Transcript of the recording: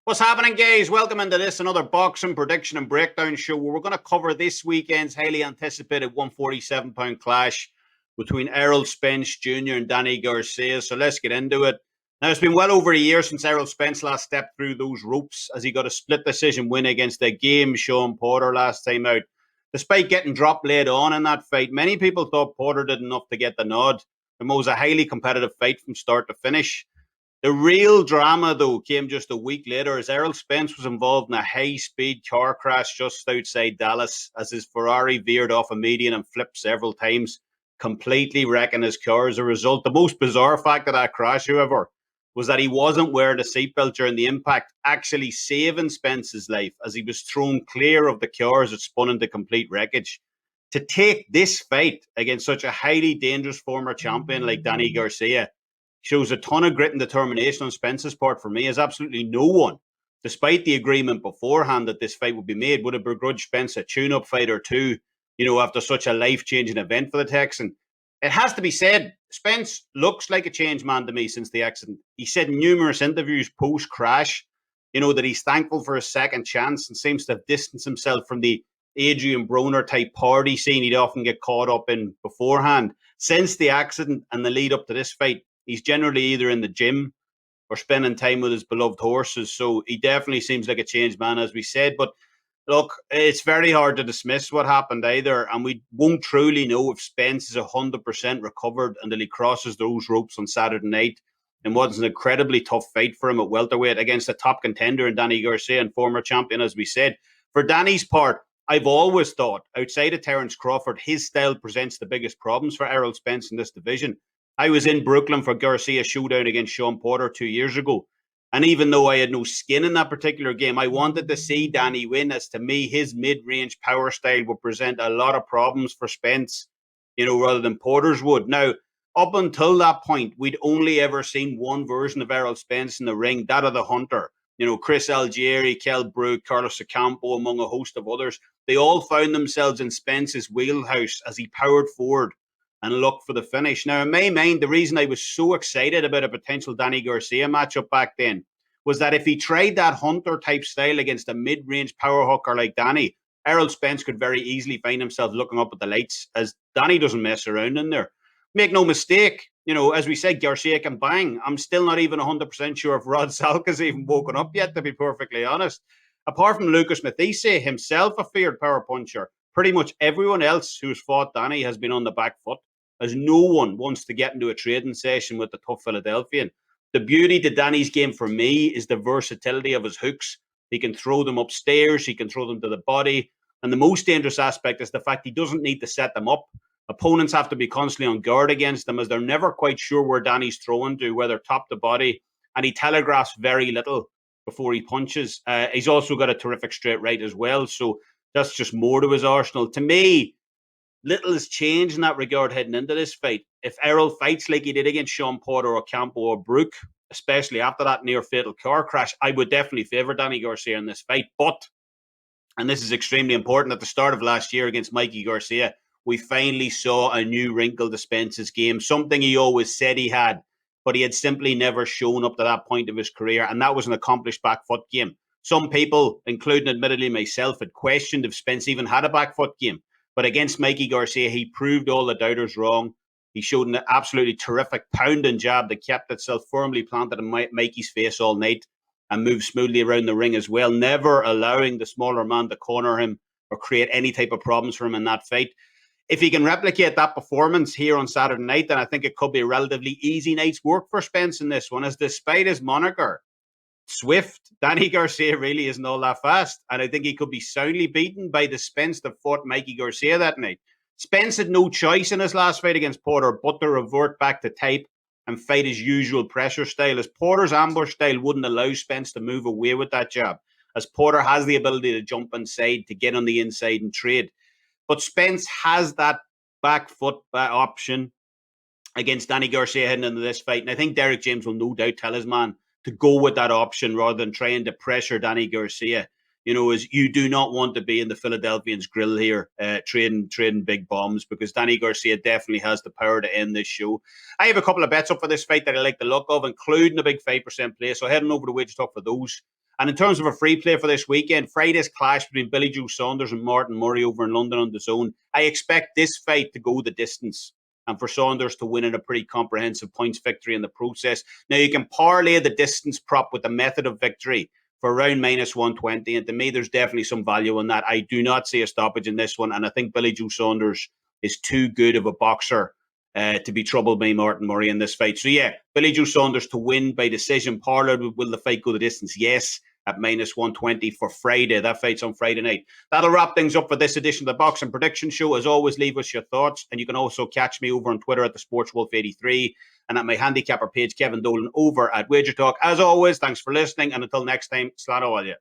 What's happening, guys? Welcome into this, another boxing prediction and breakdown show where we're going to cover this weekend's highly anticipated 147-pound clash between Errol Spence Jr. and Danny Garcia. So let's get into it. Now, it's been well over a year since Errol Spence last stepped through those ropes as he got a split decision win against a game Sean Porter last time out. Despite getting dropped late on in that fight, many people thought Porter did enough to get the nod. It was a highly competitive fight from start to finish. The real drama, though, came just a week later as Errol Spence was involved in a high-speed car crash just outside Dallas as his Ferrari veered off a median and flipped several times, completely wrecking his car as a result. The most bizarre fact of that crash, however, was that he wasn't wearing a seatbelt during the impact, actually saving Spence's life as he was thrown clear of the car as it spun into complete wreckage. To take this fight against such a highly dangerous former champion like Danny Garcia shows a ton of grit and determination on Spence's part for me, as absolutely no one, despite the agreement beforehand that this fight would be made, would have begrudged Spence a tune-up fight or two, after such a life-changing event for the Texan. It has to be said, Spence looks like a changed man to me since the accident. He said in numerous interviews post-crash, that he's thankful for his second chance and seems to have distanced himself from the Adrian Broner-type party scene he'd often get caught up in beforehand. Since the accident and the lead up to this fight, he's generally either in the gym or spending time with his beloved horses. So he definitely seems like a changed man, as we said. But look, it's very hard to dismiss what happened either. And we won't truly know if Spence is 100% recovered until he crosses those ropes on Saturday night in what's an incredibly tough fight for him at welterweight against a top contender in Danny Garcia and former champion, as we said. For Danny's part, I've always thought, outside of Terence Crawford, his style presents the biggest problems for Errol Spence in this division. I was in Brooklyn for Garcia's showdown against Sean Porter 2 years ago. And even though I had no skin in that particular game, I wanted to see Danny win, as to me, his mid-range power style would present a lot of problems for Spence, rather than Porter's would. Now, up until that point, we'd only ever seen one version of Errol Spence in the ring, that of the Hunter. Chris Algieri, Kell Brook, Carlos Ocampo, among a host of others. They all found themselves in Spence's wheelhouse as he powered forward and look for the finish. Now, in my mind, the reason I was so excited about a potential Danny Garcia matchup back then was that if he tried that Hunter-type style against a mid-range power hooker like Danny, Errol Spence could very easily find himself looking up at the lights, as Danny doesn't mess around in there. Make no mistake, as we said, Garcia can bang. I'm still not even 100% sure if Rod Salka's even woken up yet, to be perfectly honest. Apart from Lucas Mathise, himself a feared power puncher, pretty much everyone else who's fought Danny has been on the back foot, as no one wants to get into a trading session with the tough Philadelphian. The beauty to Danny's game for me is the versatility of his hooks. He can throw them upstairs, he can throw them to the body, and the most dangerous aspect is the fact he doesn't need to set them up. Opponents have to be constantly on guard against them, as they're never quite sure where Danny's throwing to, whether top to body, and he telegraphs very little before he punches. He's also got a terrific straight right as well, so that's just more to his arsenal. To me, little has changed in that regard heading into this fight. If Errol fights like he did against Sean Porter or Ocampo or Brook, especially after that near-fatal car crash, I would definitely favour Danny Garcia in this fight. But, and this is extremely important, at the start of last year against Mikey Garcia, we finally saw a new wrinkle to Spence's game, something he always said he had, but he had simply never shown up to that point of his career, and that was an accomplished back foot game. Some people, including admittedly myself, had questioned if Spence even had a back foot game. But against Mikey Garcia, he proved all the doubters wrong. He showed an absolutely terrific pounding jab that kept itself firmly planted in Mikey's face all night and moved smoothly around the ring as well, never allowing the smaller man to corner him or create any type of problems for him in that fight. If he can replicate that performance here on Saturday night, then I think it could be a relatively easy night's work for Spence in this one, as despite his moniker, Swift, Danny Garcia really isn't all that fast. And I think he could be soundly beaten by the Spence that fought Mikey Garcia that night. Spence had no choice in his last fight against Porter but to revert back to type and fight his usual pressure style, as Porter's ambush style wouldn't allow Spence to move away with that jab, as Porter has the ability to jump inside, to get on the inside and trade. But Spence has that back foot option against Danny Garcia heading into this fight. And I think Derek James will no doubt tell his man to go with that option rather than trying to pressure Danny Garcia. As you do not want to be in the Philadelphians' grill here, trading big bombs, because Danny Garcia definitely has the power to end this show. I have a couple of bets up for this fight that I like the look of, including a big 5% play. So heading over to WagerTalk for those. And in terms of a free play for this weekend, Friday's clash between Billy Joe Saunders and Martin Murray over in London on DAZN. I expect this fight to go the distance and for Saunders to win in a pretty comprehensive points victory in the process. Now, you can parlay the distance prop with the method of victory for around -120. And to me, there's definitely some value in that. I do not see a stoppage in this one. And I think Billy Joe Saunders is too good of a boxer to be troubled by Martin Murray in this fight. So, yeah, Billy Joe Saunders to win by decision. Parlay, will the fight go the distance? Yes, at -120 for Friday. That fight's on Friday night. That'll wrap things up for this edition of the Boxing Prediction Show. As always, leave us your thoughts. And you can also catch me over on Twitter at the SportsWolf83 and at my handicapper page, Kevin Dolan, over at WagerTalk. As always, thanks for listening. And until next time, slán all you.